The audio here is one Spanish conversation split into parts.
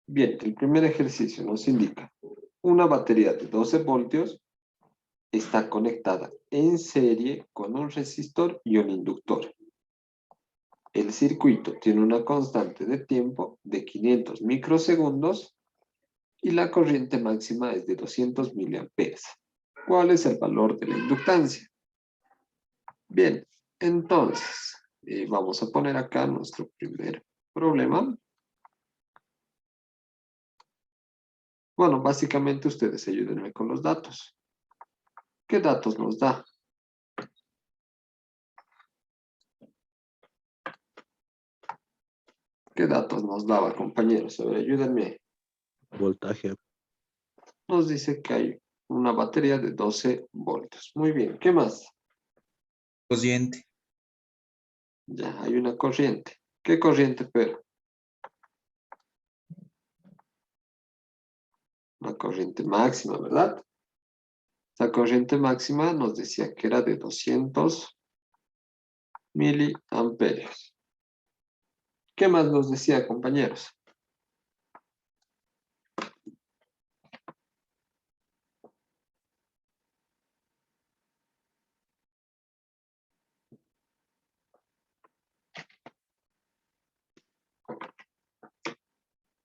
Bien, el primer ejercicio nos indica una batería de 12 voltios está conectada en serie con un resistor y un inductor. El circuito tiene una constante de tiempo de 500 microsegundos y la corriente máxima es de 200 miliamperes. ¿Cuál es el valor de la inductancia? Bien, entonces, vamos a poner acá nuestro primer problema. Bueno, básicamente ustedes ayúdenme con los datos. ¿Qué datos nos da? ¿Qué datos nos daba, compañeros? A ver, ayúdenme. Voltaje. Nos dice que hay una batería de 12 voltios. Muy bien, ¿qué más? Corriente. Ya, hay una corriente. ¿Qué corriente, pero? Una corriente máxima, ¿verdad? La corriente máxima nos decía que era de 200 miliamperios. ¿Qué más nos decía, compañeros?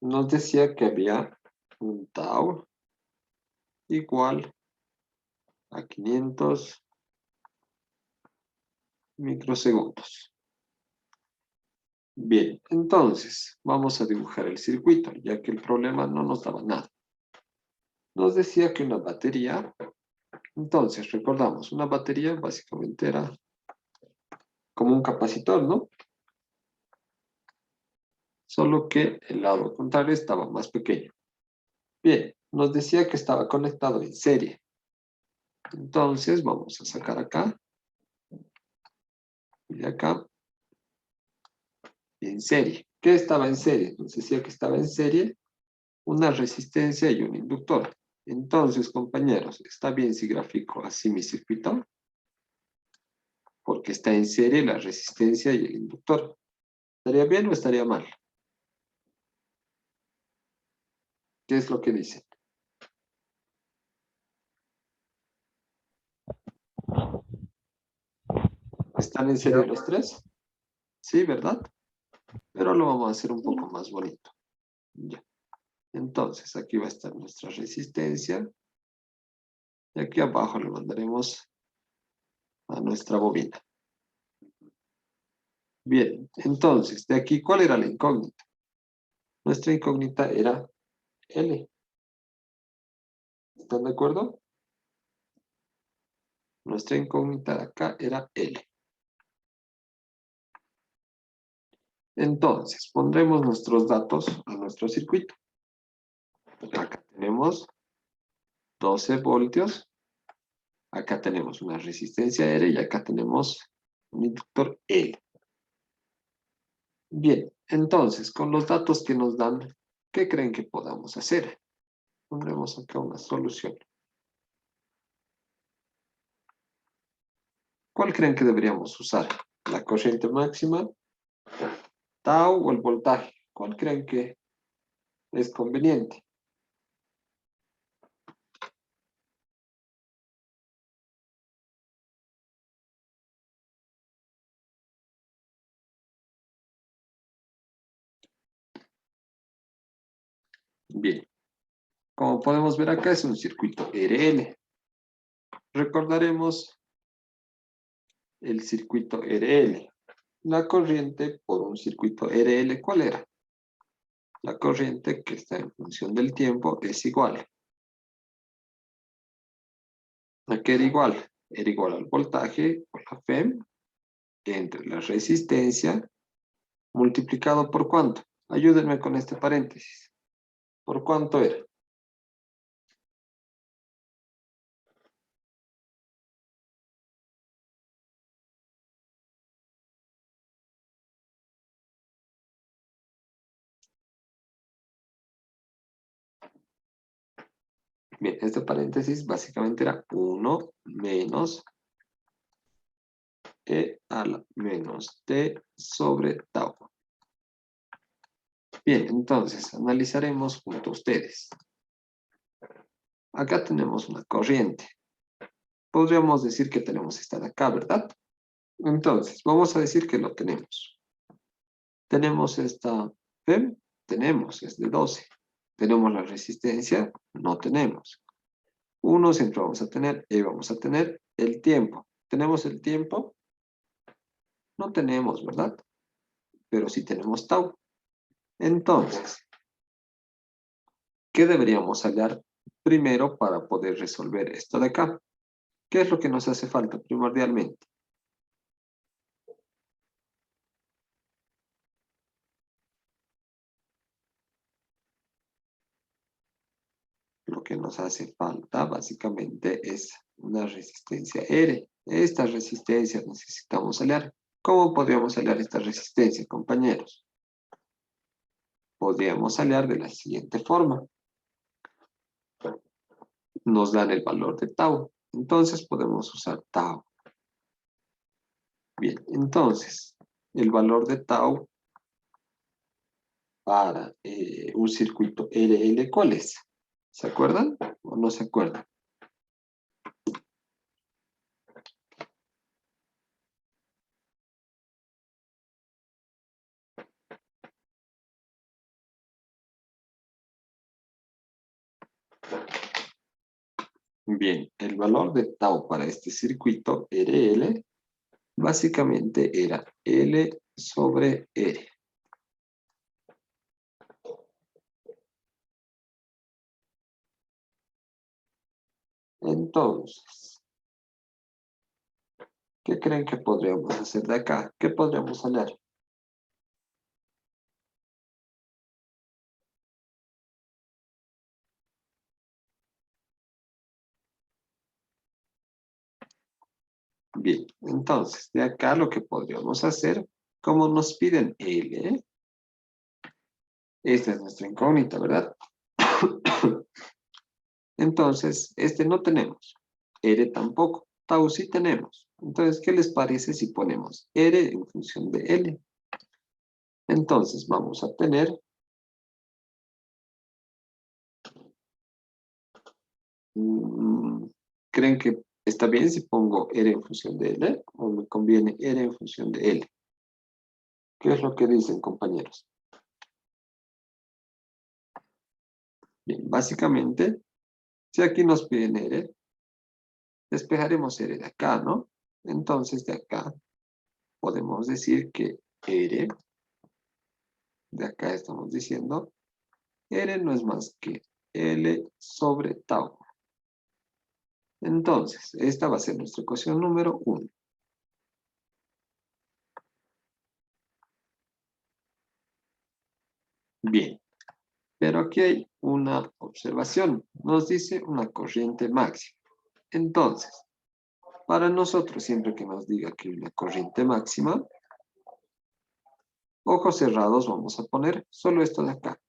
Nos decía que había un tau igual a 500 microsegundos. Bien, entonces vamos a dibujar el circuito, ya que el problema no nos daba nada. Nos decía que una batería, entonces recordamos, una batería básicamente era como un capacitor, ¿no? Solo que el lado contrario estaba más pequeño. Bien, nos decía que estaba conectado en serie. Entonces vamos a sacar acá y de acá en serie. ¿Qué estaba en serie? Nos decía que estaba en serie una resistencia y un inductor. Entonces, compañeros, ¿está bien si grafico así mi circuito? Porque está en serie la resistencia y el inductor. ¿Estaría bien o estaría mal? ¿Qué es lo que dicen? ¿Están en serie los tres? Sí, ¿verdad? Pero lo vamos a hacer un poco más bonito. Ya. Entonces, aquí va a estar nuestra resistencia. Y aquí abajo le mandaremos a nuestra bobina. Bien, entonces, de aquí, ¿cuál era la incógnita? Nuestra incógnita era L. ¿Están de acuerdo? Nuestra incógnita de acá era L. Entonces, pondremos nuestros datos a nuestro circuito. Acá tenemos 12 voltios. Acá tenemos una resistencia R y acá tenemos un inductor L. Bien, entonces, con los datos que nos dan, ¿qué creen que podamos hacer? Pondremos acá una solución. ¿Cuál creen que deberíamos usar? ¿La corriente máxima, tau o el voltaje? ¿Cuál creen que es conveniente? Bien, como podemos ver acá es un circuito RL. Recordaremos el circuito RL. La corriente por un circuito RL, ¿cuál era? La corriente que está en función del tiempo es igual. ¿A qué era igual? Era igual al voltaje o la FEM entre la resistencia multiplicado por ¿cuánto? Ayúdenme con este paréntesis. ¿Por cuánto era? Bien, este paréntesis básicamente era 1 menos E a la menos T sobre tau. Bien, entonces analizaremos junto a ustedes. Acá tenemos una corriente. Podríamos decir que tenemos esta de acá, ¿verdad? Entonces, vamos a decir que lo tenemos. Tenemos esta FEM, tenemos, es de 12. Tenemos la resistencia, no tenemos. 1 siempre vamos a tener, y vamos a tener el tiempo. ¿Tenemos el tiempo? No tenemos, ¿verdad? Pero sí tenemos tau. Entonces, ¿qué deberíamos hallar primero para poder resolver esto de acá? ¿Qué es lo que nos hace falta primordialmente? Lo que nos hace falta básicamente es una resistencia R. Esta resistencia necesitamos hallar. ¿Cómo podríamos hallar esta resistencia, compañeros? Podríamos hallar de la siguiente forma. Nos dan el valor de tau. Entonces podemos usar tau. Bien, entonces, el valor de tau para un circuito RL, ¿cuál es? ¿Se acuerdan o no se acuerdan? Bien, el valor de tau para este circuito RL básicamente era L sobre R. Entonces, ¿qué creen que podríamos hacer de acá? ¿Qué podríamos hallar? Bien, entonces, de acá lo que podríamos hacer, como nos piden L, esta es nuestra incógnita, ¿verdad? Entonces, este no tenemos, R tampoco, tau sí tenemos. Entonces, ¿qué les parece si ponemos R en función de L? Entonces, vamos a tener ¿creen que está bien si pongo R en función de L o me conviene R en función de L? ¿Qué es lo que dicen, compañeros? Bien, básicamente, si aquí nos piden R, despejaremos R de acá, ¿no? Entonces, de acá podemos decir que R, de acá estamos diciendo, R no es más que L sobre tau. Entonces, esta va a ser nuestra ecuación número 1. Bien, pero aquí hay una observación. Nos dice una corriente máxima. Entonces, para nosotros, siempre que nos diga que hay una corriente máxima, ojos cerrados vamos a poner solo esto de acá.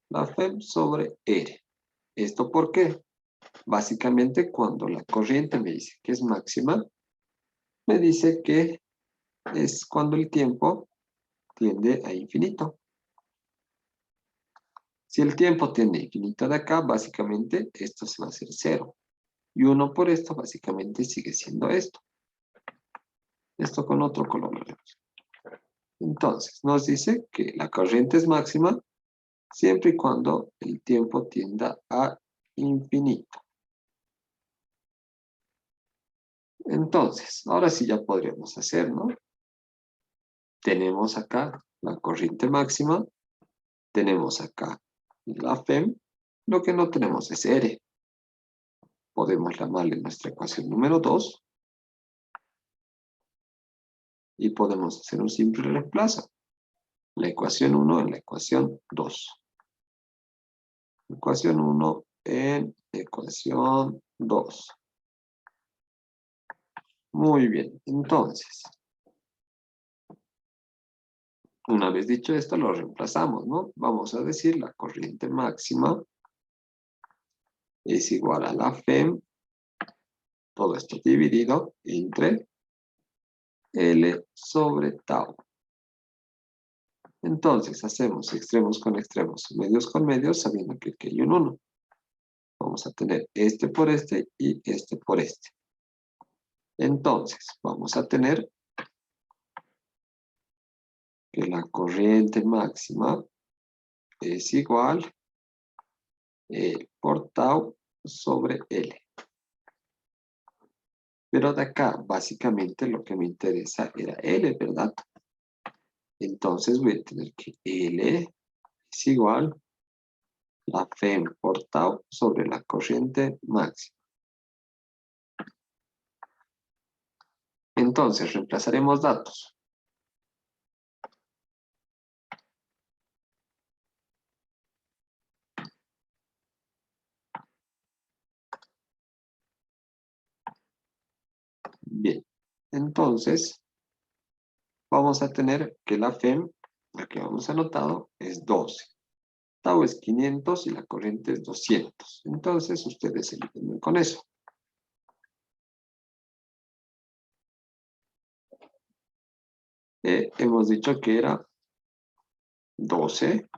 La FEM sobre R. ¿Esto por qué? Básicamente, cuando la corriente me dice que es máxima, me dice que es cuando el tiempo tiende a infinito. Si el tiempo tiende a infinito de acá, básicamente esto se va a hacer 0. Y 1 por esto, básicamente sigue siendo esto. Esto con otro color lo haremos. Entonces, nos dice que la corriente es máxima siempre y cuando el tiempo tienda a infinito. Entonces, ahora sí ya podríamos hacer, ¿no? Tenemos acá la corriente máxima, tenemos acá la FEM, lo que no tenemos es R. Podemos llamarle nuestra ecuación número 2 y podemos hacer un simple reemplazo. La ecuación 1 en la ecuación 2. Ecuación 1 en ecuación 2. Muy bien, entonces, una vez dicho esto, lo reemplazamos, ¿no? Vamos a decir la corriente máxima es igual a la FEM, todo esto dividido entre L sobre tau. Entonces, hacemos extremos con extremos, medios con medios, sabiendo que aquí hay un 1. Vamos a tener este por este y este por este. Entonces, vamos a tener que la corriente máxima es igual por tau sobre L. Pero de acá, básicamente, lo que me interesa era L, ¿verdad? Entonces voy a tener que L es igual la FEM por tau sobre la corriente máxima. Entonces, reemplazaremos datos. Bien, entonces vamos a tener que la FEM, la que hemos anotado, es 12. Tau es 500 y la corriente es 200. Entonces ustedes se entienden con eso. Hemos dicho que era 12.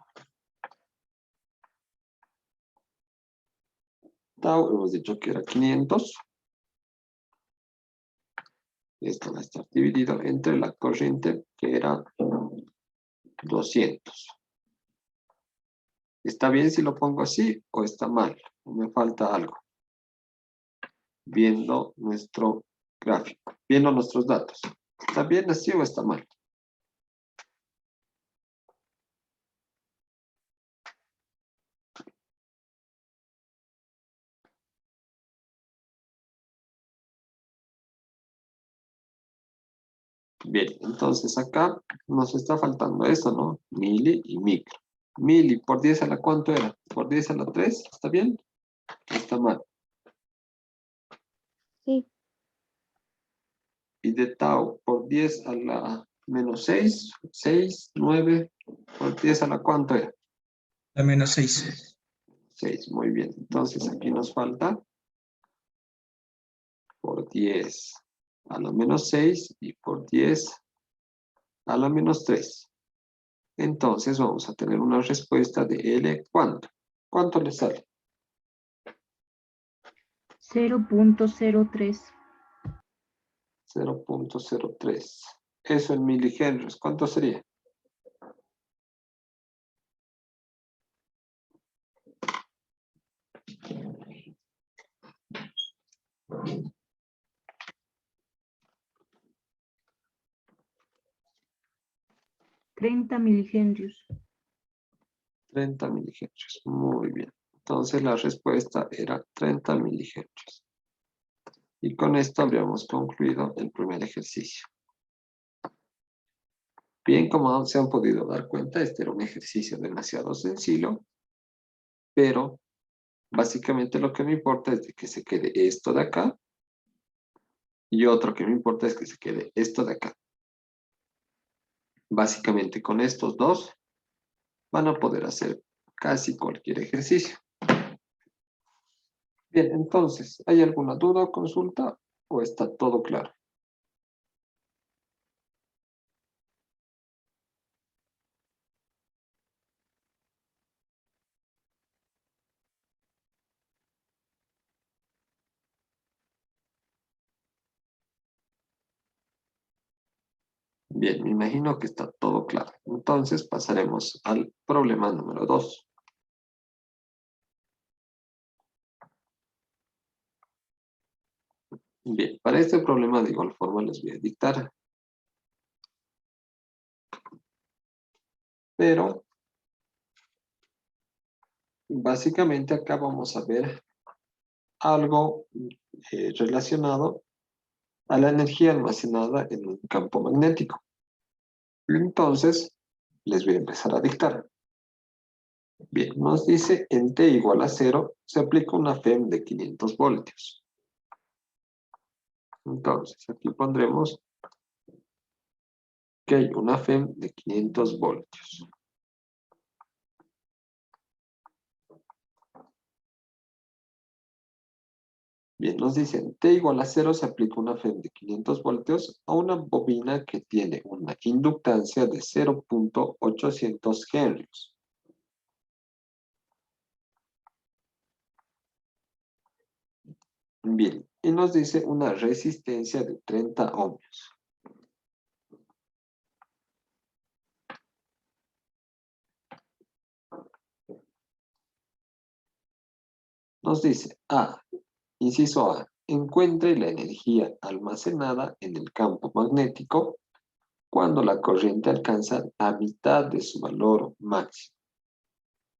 Tau hemos dicho que era 500. Esto va a estar dividido entre la corriente que era 200. ¿Está bien si lo pongo así o está mal? ¿O me falta algo? Viendo nuestro gráfico, viendo nuestros datos. ¿Está bien así o está mal? Bien, entonces acá nos está faltando esto, ¿no? Mili y micro. Mili por 10 a la ¿cuánto era? ¿Por 10 a la 3? ¿Está bien? Está mal. Sí. Y de tau por 10 a la menos 6, 6, 9, por 10 a la ¿cuánto era? La menos 6. 6, muy bien. Entonces aquí nos falta por 10 a la menos 6 y por 10 a la menos 3. Entonces vamos a tener una respuesta de L, ¿cuánto? ¿Cuánto le sale? 0.03. 0.03. Eso en milihenrios, ¿cuánto sería? $30 milihenrios. 30 milihenrios. Muy bien. Entonces la respuesta era 30 milihenrios. Y con esto habríamos concluido el primer ejercicio. Bien, como se han podido dar cuenta, este era un ejercicio demasiado sencillo, pero básicamente lo que me importa es de que se quede esto de acá y otro que me importa es que se quede esto de acá. Básicamente con estos dos van a poder hacer casi cualquier ejercicio. Bien, entonces, ¿hay alguna duda o consulta o está todo claro? Bien, me imagino que está todo claro. Entonces pasaremos al problema número 2. Bien, para este problema de igual forma les voy a dictar. Pero básicamente acá vamos a ver algo relacionado a la energía almacenada en un campo magnético. Entonces, les voy a empezar a dictar. Bien, nos dice en T igual a 0 se aplica una FEM de 500 voltios. Entonces, aquí pondremos que hay una FEM de 500 voltios. Bien, nos dicen, T igual a 0 se aplica una FEM de 500 voltios a una bobina que tiene una inductancia de 0.800 henrios. Bien, y nos dice una resistencia de 30 ohmios. Nos dice inciso A, encuentre la energía almacenada en el campo magnético cuando la corriente alcanza la mitad de su valor máximo.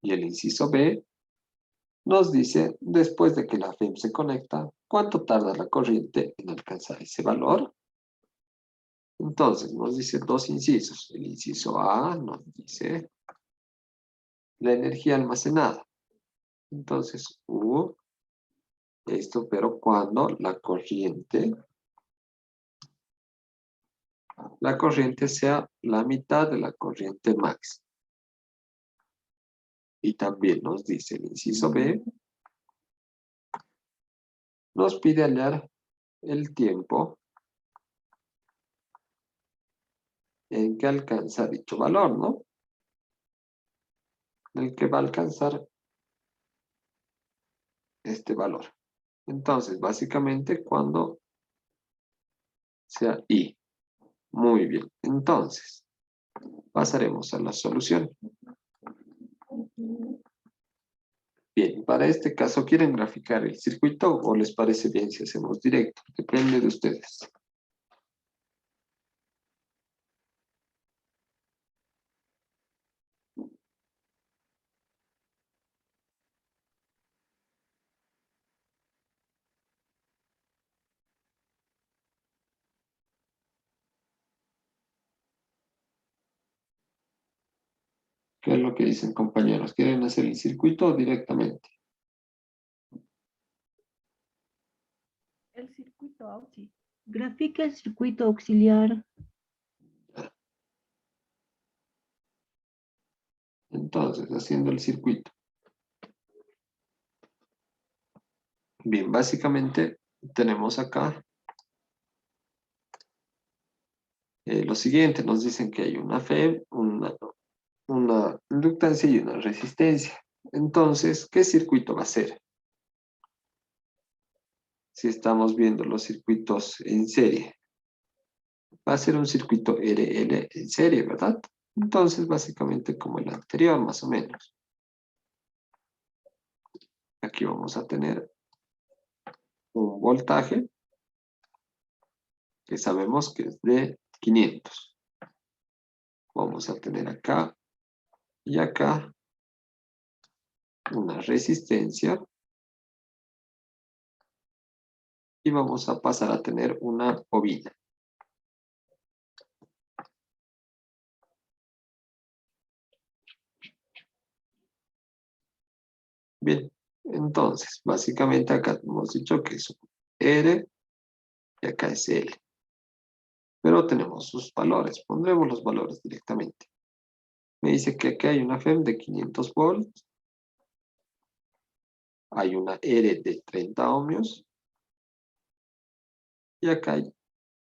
Y el inciso B nos dice, después de que la FEM se conecta, ¿cuánto tarda la corriente en alcanzar ese valor? Entonces, nos dice dos incisos. El inciso A nos dice la energía almacenada. Entonces, esto, pero cuando la corriente sea la mitad de la corriente máxima. Y también nos dice el inciso B, nos pide hallar el tiempo en que alcanza dicho valor, ¿no? El que va a alcanzar este valor. Entonces, básicamente, cuando sea I. Muy bien. Entonces, pasaremos a la solución. Bien, para este caso, ¿quieren graficar el circuito o les parece bien si hacemos directo? Depende de ustedes. ¿Qué es lo que dicen, compañeros? ¿Quieren hacer el circuito o directamente? El circuito auxiliar. Grafica el circuito auxiliar. Entonces, haciendo el circuito. Bien, básicamente tenemos acá lo siguiente. Nos dicen que hay una FEM, una inductancia y una resistencia. Entonces, ¿qué circuito va a ser? Si estamos viendo los circuitos en serie. Va a ser un circuito RL en serie, ¿verdad? Entonces, básicamente como el anterior, más o menos. Aquí vamos a tener un voltaje que sabemos que es de 500. Vamos a tener acá y acá una resistencia y vamos a pasar a tener una bobina. Bien, entonces, básicamente acá hemos dicho que es R y acá es L. Pero tenemos sus valores, pondremos los valores directamente. Me dice que aquí hay una FEM de 500 volts, hay una R de 30 ohmios y acá hay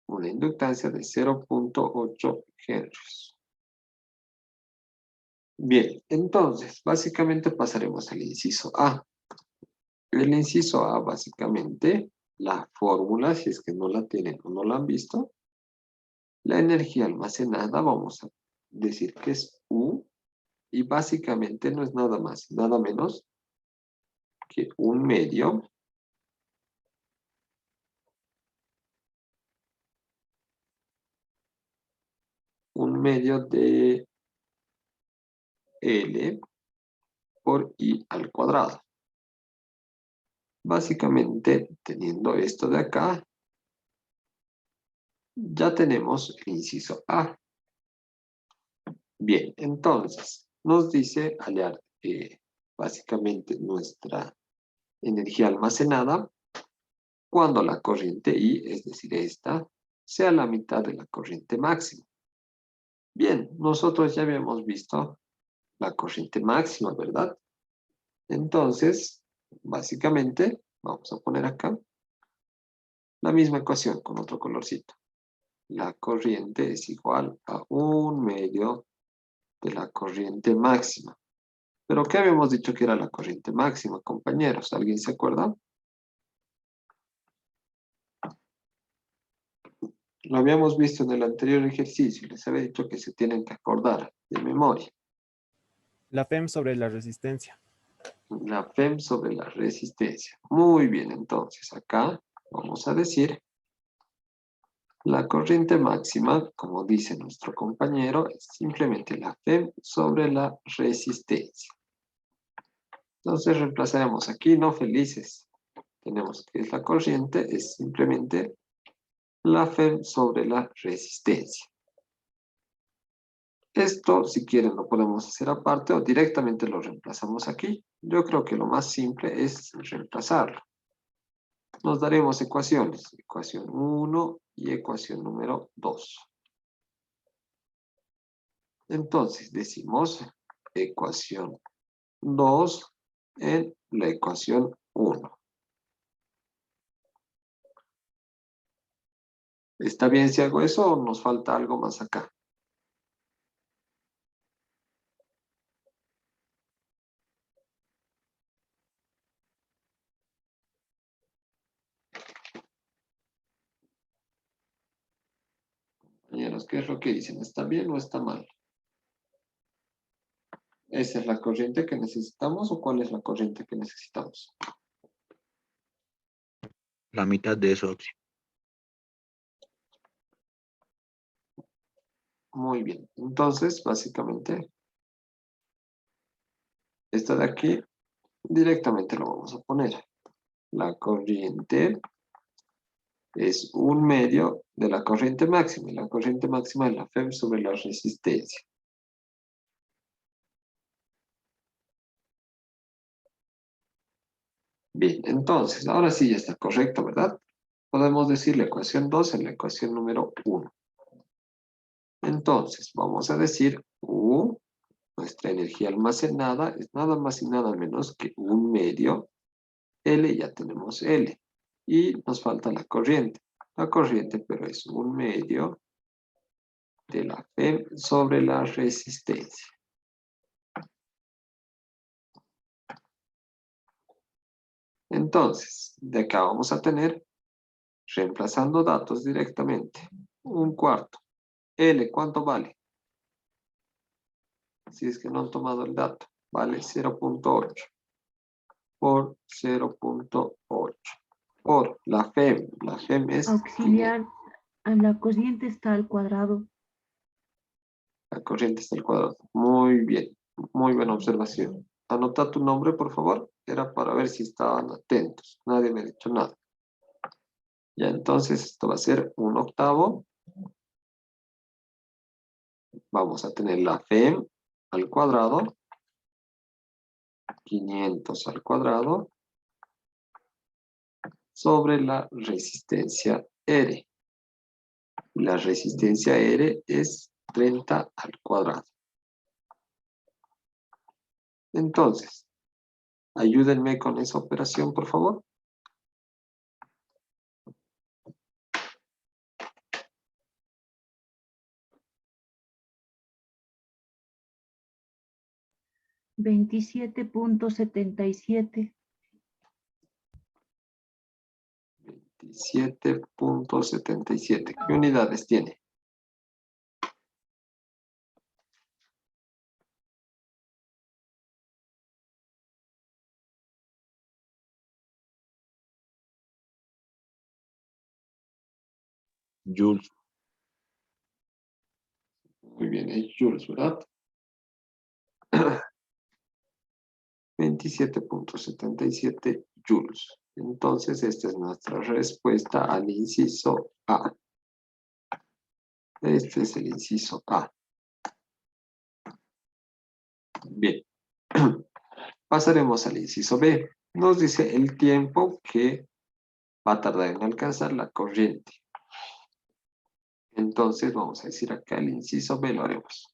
una inductancia de 0.8 henrios. Bien, entonces, básicamente pasaremos al inciso A. El inciso A, básicamente, la fórmula, si es que no la tienen o no la han visto, la energía almacenada, vamos a decir que es U, y básicamente no es nada más, nada menos que un medio de L por I al cuadrado. Básicamente, teniendo esto de acá, ya tenemos el inciso A. Bien, entonces, nos dice hallar básicamente nuestra energía almacenada cuando la corriente I, es decir, esta, sea la mitad de la corriente máxima. Bien, nosotros ya habíamos visto la corriente máxima, ¿verdad? Entonces, básicamente, vamos a poner acá, La misma ecuación con otro colorcito. La corriente es igual a 1/2 de la corriente máxima. ¿Pero qué habíamos dicho que era la corriente máxima, compañeros? ¿Alguien se acuerda? Lo habíamos visto en el anterior ejercicio. Les había dicho que se tienen que acordar de memoria. La FEM sobre la resistencia. La FEM sobre la resistencia. Muy bien, entonces acá vamos a decir la corriente máxima, como dice nuestro compañero, es simplemente la FEM sobre la resistencia. Entonces reemplazaremos aquí, no felices. Tenemos que es la corriente, es simplemente la FEM sobre la resistencia. Esto, si quieren, lo podemos hacer aparte o directamente lo reemplazamos aquí. Yo creo que lo más simple es reemplazarlo. Nos daremos ecuaciones, ecuación 1 y ecuación número 2. Entonces, decimos ecuación 2 en la ecuación 1. ¿Está bien si hago eso o nos falta algo más acá? Compañeros, ¿qué es lo que dicen? ¿Está bien o está mal? ¿Esa es la corriente que necesitamos o cuál es la corriente que necesitamos? La mitad de eso, Oxy. Muy bien. Entonces, básicamente, esta de aquí directamente lo vamos a poner. La corriente es 1/2 de la corriente máxima. Y la corriente máxima es la FEM sobre la resistencia. Bien, entonces, ahora sí ya está correcto, ¿verdad? Podemos decir la ecuación 2 en la ecuación número 1. Entonces, vamos a decir U, nuestra energía almacenada, es nada más y nada menos que 1/2. L, ya tenemos L. Y nos falta la corriente. La corriente, pero es 1/2 de la FEM sobre la resistencia. Entonces, de acá vamos a tener, reemplazando datos directamente, 1/4. L, ¿cuánto vale? Si es que no han tomado el dato, vale 0.8 por 0.8 por la FEM es Auxiliar, a la corriente está al cuadrado. la corriente está al cuadrado. Muy bien, muy buena observación. Anota tu nombre, por favor. Era para ver si estaban atentos. Nadie me ha dicho nada. Ya, entonces esto va a ser 1/8. Vamos a tener la FEM al cuadrado. 500 al cuadrado. Sobre la resistencia R. La resistencia R es 30 al cuadrado. Entonces, ayúdenme con esa operación, por favor. $27.77. 27.77. ¿Qué unidades tiene? Jules. Muy bien, es joules, ¿verdad? 27.77 joules. Entonces, esta es nuestra respuesta al inciso A. Este es el inciso A. Bien. Pasaremos al inciso B. Nos dice el tiempo que va a tardar en alcanzar la corriente. Entonces, vamos a decir acá el inciso B lo haremos.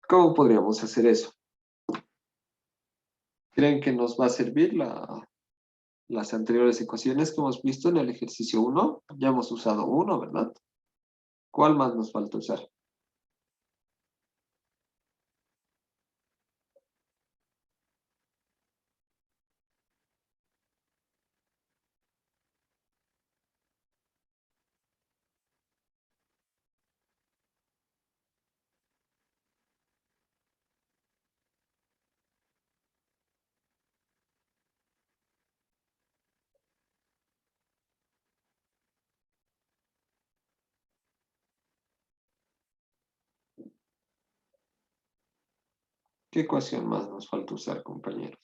¿Cómo podríamos hacer eso? ¿Creen que nos va a servir Las anteriores ecuaciones que hemos visto en el ejercicio 1, ya hemos usado 1, ¿verdad? ¿Cuál más nos falta usar? ¿Qué ecuación más nos falta usar, compañeros?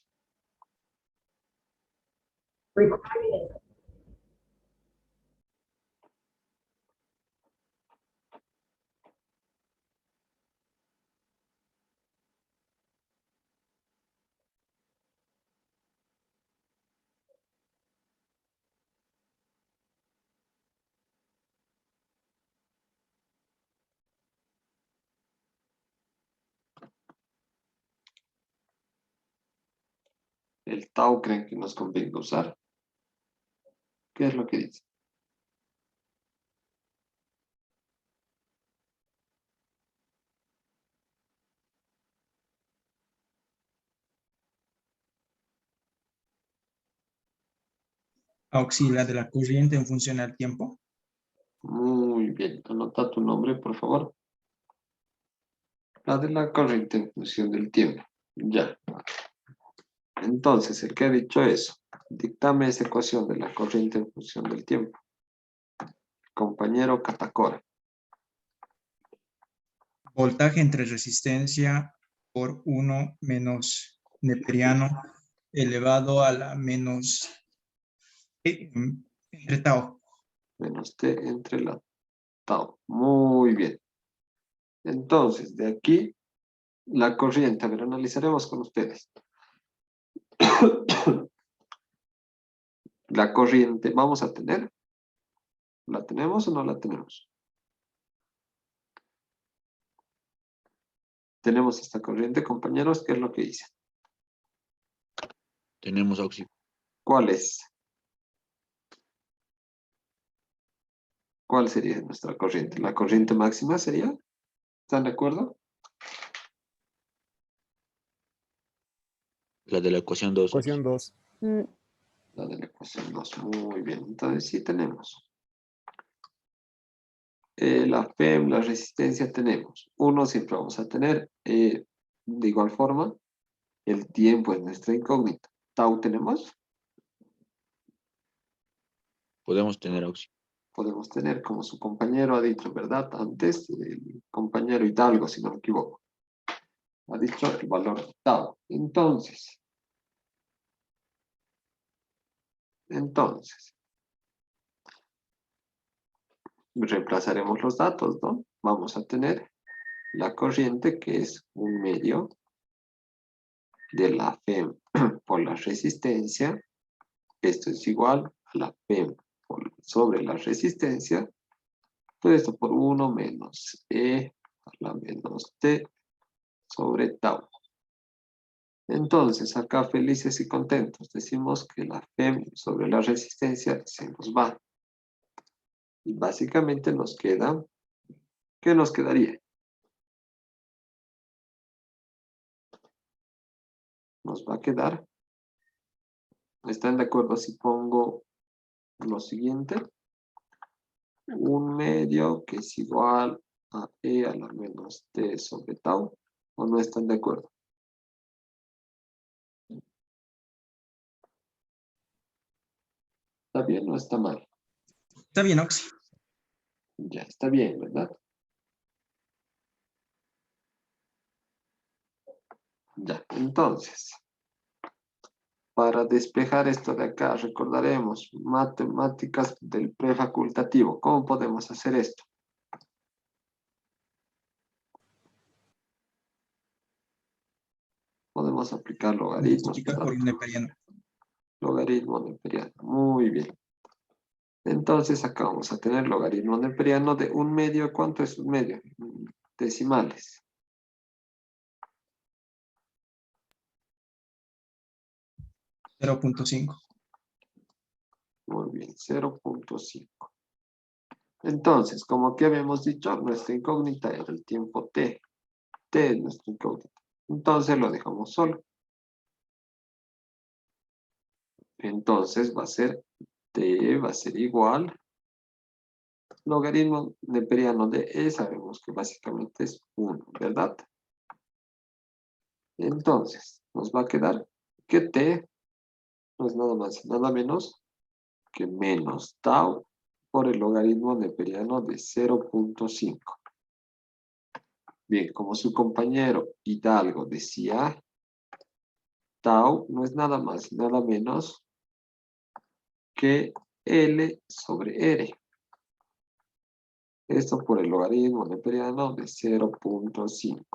¿El tau creen que nos convenga usar? ¿Qué es lo que dice? Auxilia de la corriente en función al tiempo. Muy bien. Anota tu nombre, por favor. La de la corriente en función del tiempo. Ya. Entonces, el que ha dicho eso, dictame esa ecuación de la corriente en función del tiempo. Compañero Catacora. Voltaje entre resistencia por 1 menos neperiano elevado a la menos entre tau. Menos T entre la tau. Muy bien. Entonces, de aquí, la corriente. A ver, analizaremos con ustedes. La corriente, vamos a tener. ¿La tenemos o no la tenemos? Tenemos esta corriente, compañeros. ¿Qué es lo que dice? Tenemos auxi. ¿Cuál es? ¿Cuál sería nuestra corriente? ¿La corriente máxima sería? ¿Están de acuerdo? La de la ecuación 2. Ecuación 2. La de la ecuación 2. Muy bien. Entonces sí tenemos. La FEM, la resistencia tenemos. Uno siempre vamos a tener. De igual forma, el tiempo es nuestra incógnita. ¿Tau tenemos? Podemos tener auxi. Podemos tener, como su compañero ha dicho, ¿verdad? Antes, el compañero Hidalgo, si no me equivoco, ha dicho el valor de tau. Entonces, reemplazaremos los datos, ¿no? Vamos a tener la corriente, que es un medio de la FEM por la resistencia. Esto es igual a la FEM sobre la resistencia. Todo esto por 1 menos E a la menos T sobre tau. Entonces, acá felices y contentos, decimos que la FEM sobre la resistencia se nos va. Y básicamente nos queda, ¿qué nos quedaría? Nos va a quedar, ¿están de acuerdo si pongo lo siguiente? Un medio que es igual a E a la menos T sobre tau, ¿o no están de acuerdo? ¿Está bien o está mal? Está bien, auxi. Ya está bien, ¿verdad? Ya, entonces, para despejar esto de acá, recordaremos matemáticas del prefacultativo. ¿Cómo podemos hacer esto? Podemos aplicar logaritmos, Multiplicar ¿verdad? por un neperiano. Logaritmo neperiano. Muy bien. Entonces acá vamos a tener logaritmo neperiano de un medio. ¿Cuánto es un medio? Decimales. 0.5. Muy bien, 0.5. Entonces, como aquí habíamos dicho, nuestra incógnita era el tiempo t. T es nuestra incógnita. Entonces lo dejamos solo. Entonces va a ser t, va a ser igual. Logaritmo neperiano de e, sabemos que básicamente es 1, ¿verdad? Entonces, nos va a quedar que t no es nada más y nada menos que menos tau por el logaritmo neperiano de 0.5. Bien, como su compañero Hidalgo decía, tau no es nada más y nada menos que L sobre R. Esto por el logaritmo neperiano de 0.5.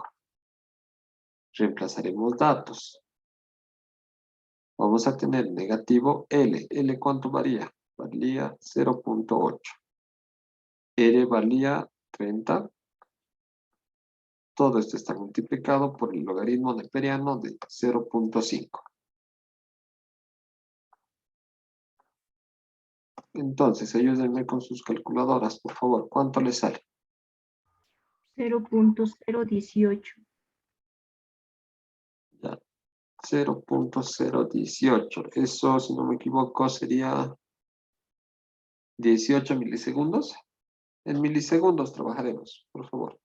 Reemplazaremos datos. Vamos a tener negativo L. ¿L cuánto varía? Valía 0.8. R valía 30. Todo esto está multiplicado por el logaritmo neperiano de 0.5. Entonces, ayúdenme con sus calculadoras, por favor. ¿Cuánto les sale? 0.018. Ya. 0.018. Eso, si no me equivoco, sería 18 milisegundos. En milisegundos trabajaremos, por favor.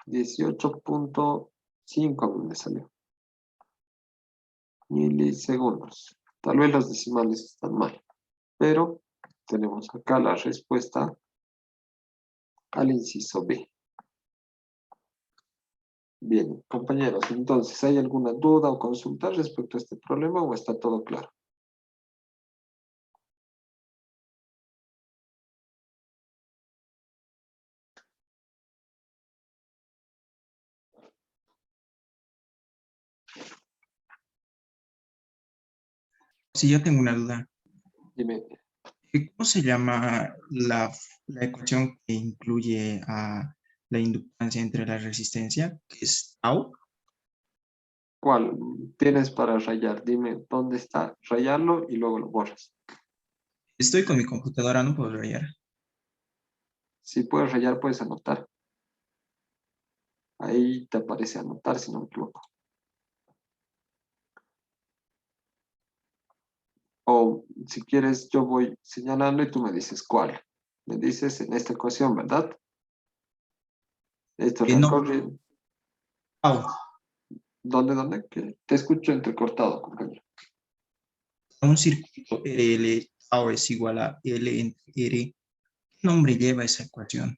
18.5 me salió. Milisegundos. Tal vez los decimales están mal, pero tenemos acá la respuesta al inciso B. Bien, compañeros, entonces, ¿hay alguna duda o consulta respecto a este problema o está todo claro? Sí, yo tengo una duda. Dime, ¿Cómo se llama la ecuación que incluye a la inductancia entre la resistencia, que es tau? ¿cuál tienes para rayar? Dime dónde está, rayarlo y luego lo borras. Estoy con mi computadora, no puedo rayar. Si puedes rayar, puedes anotar. Ahí te aparece anotar, si no me equivoco. O si quieres, yo voy señalando y tú me dices cuál. Me dices en esta ecuación, ¿verdad? Esto es la No, corriente. tau. ¿Dónde? Que te escucho entrecortado, compañero. Un circuito RL, tau es igual a L entre R. ¿Qué nombre lleva esa ecuación?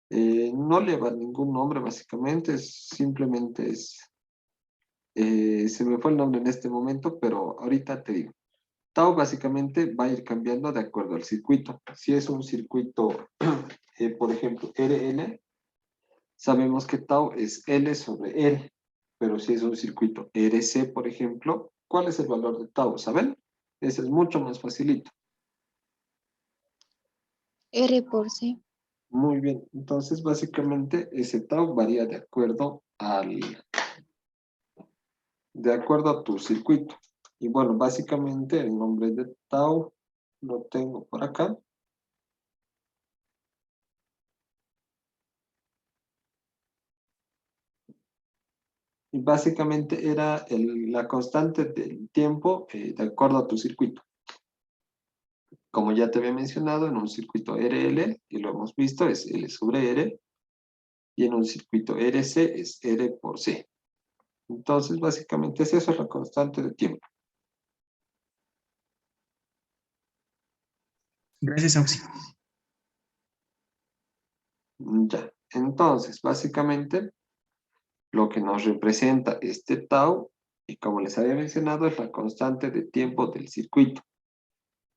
No lleva ningún nombre, básicamente. Simplemente es... se me fue el nombre en este momento, pero ahorita te digo. Tau básicamente va a ir cambiando de acuerdo al circuito. Si es un circuito, por ejemplo, RL, sabemos que tau es L sobre R. Pero si es un circuito RC, por ejemplo, ¿cuál es el valor de tau? ¿Saben? Ese es mucho más facilito. R por C. Muy bien. Entonces, básicamente, ese tau varía de acuerdo a tu circuito. Y bueno, básicamente el nombre de tau lo tengo por acá. Y básicamente era la constante del tiempo de acuerdo a tu circuito. Como ya te había mencionado, en un circuito RL, y lo hemos visto, es L sobre R, y en un circuito RC es R por C. Entonces, básicamente es eso, la constante de tiempo. Gracias, Auxi. Ya. Entonces, básicamente, lo que nos representa este tau, y como les había mencionado, es la constante de tiempo del circuito.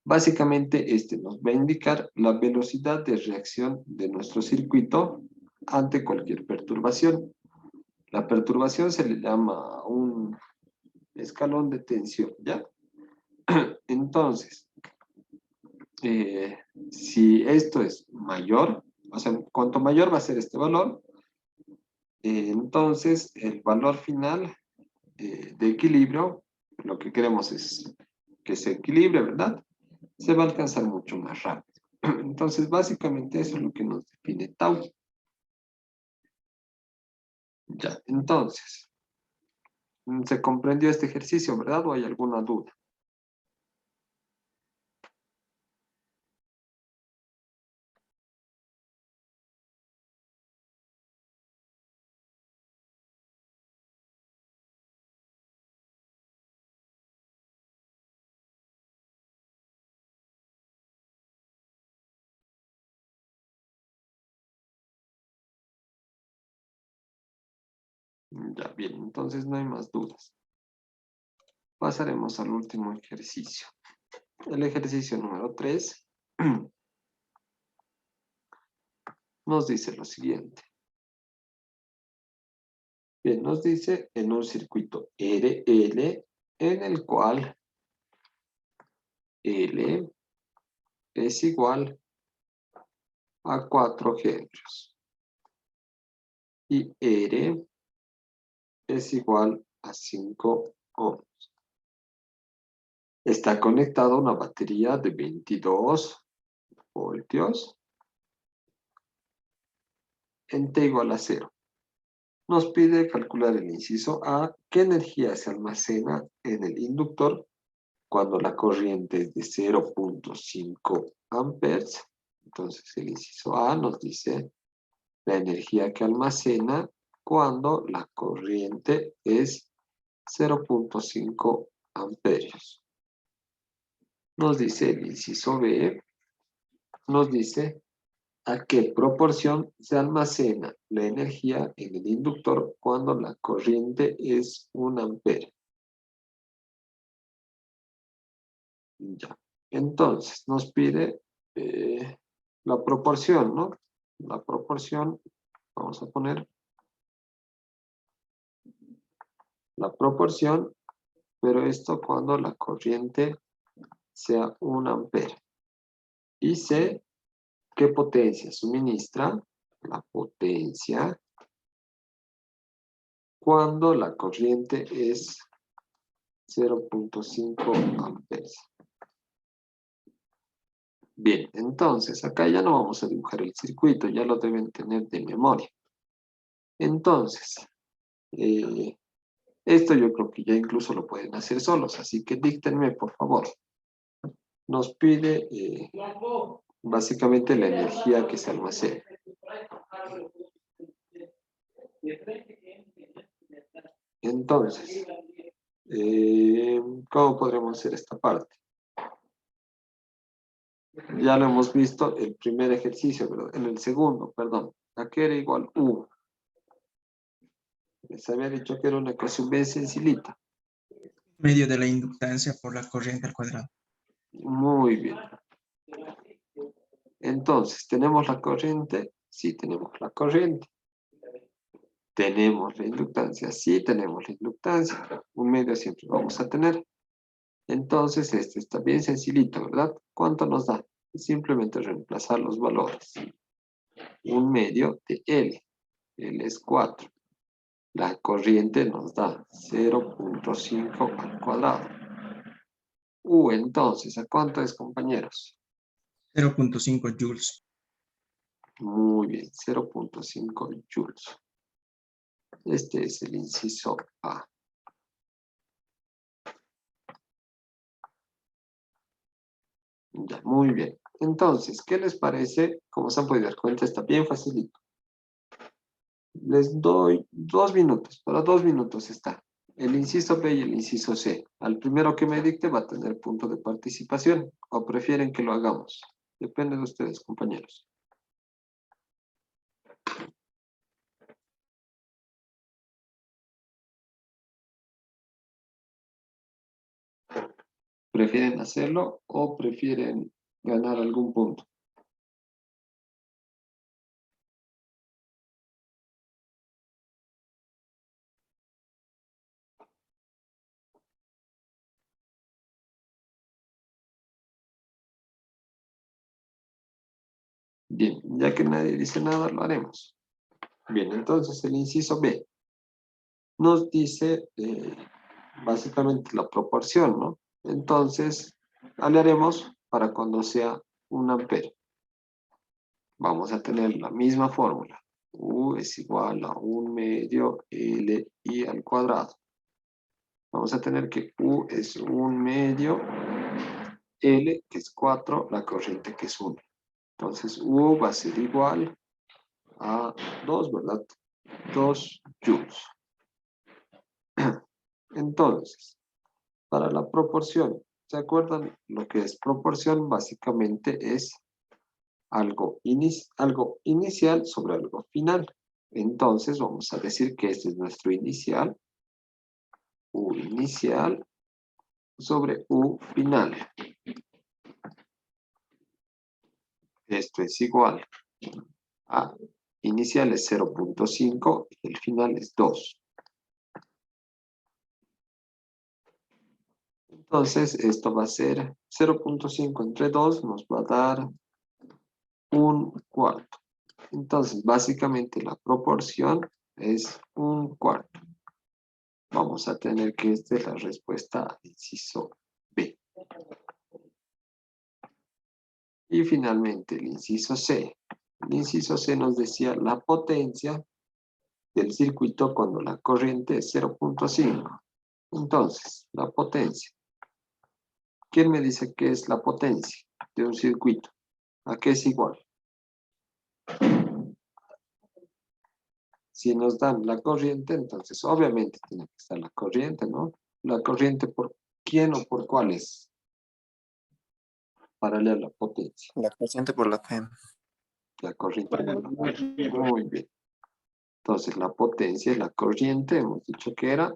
Básicamente, este nos va a indicar la velocidad de reacción de nuestro circuito ante cualquier perturbación. La perturbación se le llama un escalón de tensión, ¿ya? Entonces, si esto es mayor, o sea, cuanto mayor va a ser este valor, Entonces, el valor final de equilibrio, lo que queremos es que se equilibre, ¿verdad? Se va a alcanzar mucho más rápido. Entonces, básicamente eso es lo que nos define tau. Ya, entonces, ¿se comprendió este ejercicio, verdad? ¿O hay alguna duda? Ya, bien, entonces no hay más dudas. Pasaremos al último ejercicio. El ejercicio número 3 nos dice lo siguiente. Bien, nos dice en un circuito RL en el cual L es igual a 4 Henrios y R es igual a 5 ohms. Está conectado a una batería de 22 voltios en T igual a 0. Nos pide calcular el inciso A, qué energía se almacena en el inductor cuando la corriente es de 0.5 amperes. Entonces el inciso A nos dice la energía que almacena cuando la corriente es 0.5 amperios. Nos dice el inciso B, nos dice a qué proporción se almacena la energía en el inductor cuando la corriente es 1 amperio. Ya. Entonces, nos pide la proporción, ¿no? La proporción, vamos a poner la proporción, pero esto cuando la corriente sea 1 amperio. Y sé qué potencia suministra la potencia cuando la corriente es 0.5 amperes. Bien, entonces acá ya no vamos a dibujar el circuito, ya lo deben tener de memoria. Entonces, esto yo creo que ya incluso lo pueden hacer solos, así que díctenme por favor. Nos pide básicamente la energía que se almacena. Entonces, ¿cómo podremos hacer esta parte? Ya lo hemos visto el primer ejercicio, pero en el segundo, perdón. Aquí era igual U. Les había dicho que era una ecuación bien sencillita. Medio de la inductancia por la corriente al cuadrado. Muy bien. Entonces, ¿tenemos la corriente? Sí, tenemos la corriente. ¿Tenemos la inductancia? Sí, tenemos la inductancia. Un medio siempre vamos a tener. Entonces, este está bien sencillito, ¿verdad? ¿Cuánto nos da? Simplemente reemplazar los valores. Un medio de L. L es 4. La corriente nos da 0.5 al cuadrado. Entonces, ¿a cuánto es, compañeros? 0.5 joules. Muy bien, 0.5 joules. Este es el inciso A. Ya, muy bien. Entonces, ¿qué les parece? Como se han podido dar cuenta, está bien facilito. Les doy 2 minutos. Para 2 minutos está. El inciso B y el inciso C. Al primero que me dicte va a tener punto de participación. ¿O prefieren que lo hagamos? Depende de ustedes, compañeros. ¿Prefieren hacerlo o prefieren ganar algún punto? Bien, ya que nadie dice nada, lo haremos. Bien, entonces el inciso B nos dice básicamente la proporción, ¿no? Entonces, le haremos para cuando sea 1 ampere. Vamos a tener la misma fórmula. U es igual a 1 medio L I al cuadrado. Vamos a tener que U es 1 medio L, que es 4, la corriente que es 1. Entonces, U va a ser igual a 2, ¿verdad? 2 joules. Entonces, para la proporción, ¿se acuerdan? Lo que es proporción básicamente es algo inicial sobre algo final. Entonces, vamos a decir que este es nuestro inicial. U inicial sobre U final. Esto es igual a inicial es 0.5 y el final es 2. Entonces, esto va a ser 0.5 entre 2, nos va a dar 1/4. Entonces, básicamente la proporción es 1/4. Vamos a tener que esta es la respuesta al inciso B. Y finalmente el inciso C. El inciso C nos decía la potencia del circuito cuando la corriente es 0.5. Entonces, la potencia. ¿Quién me dice qué es la potencia de un circuito? ¿A qué es igual? Si nos dan la corriente, entonces obviamente tiene que estar la corriente, ¿no? La corriente por quién o por cuál es. Paralela a la potencia. La corriente por la P. La corriente por la P. Muy bien. Entonces la potencia y la corriente, hemos dicho que era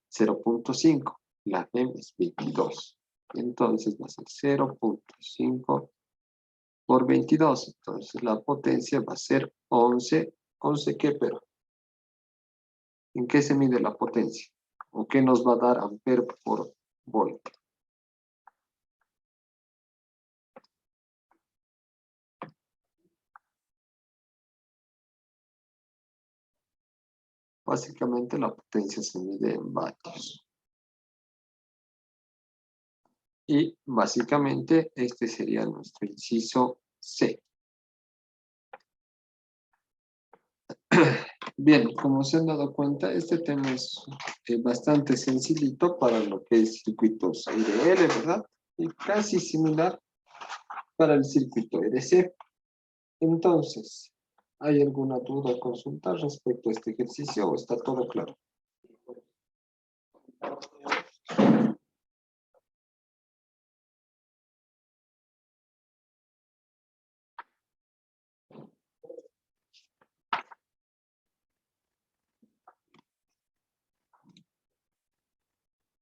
0.5. La P es 22. Entonces va a ser 0.5 por 22. Entonces la potencia va a ser 11. ¿11 qué, pero? ¿En qué se mide la potencia? ¿O qué nos va a dar ampere por volt? Básicamente la potencia se mide en vatios. Y básicamente este sería nuestro inciso C. Bien, como se han dado cuenta, este tema es bastante sencillito para lo que es circuitos IDL, ¿verdad? Y casi similar para el circuito EDC. Entonces, ¿hay alguna duda o consulta respecto a este ejercicio o está todo claro?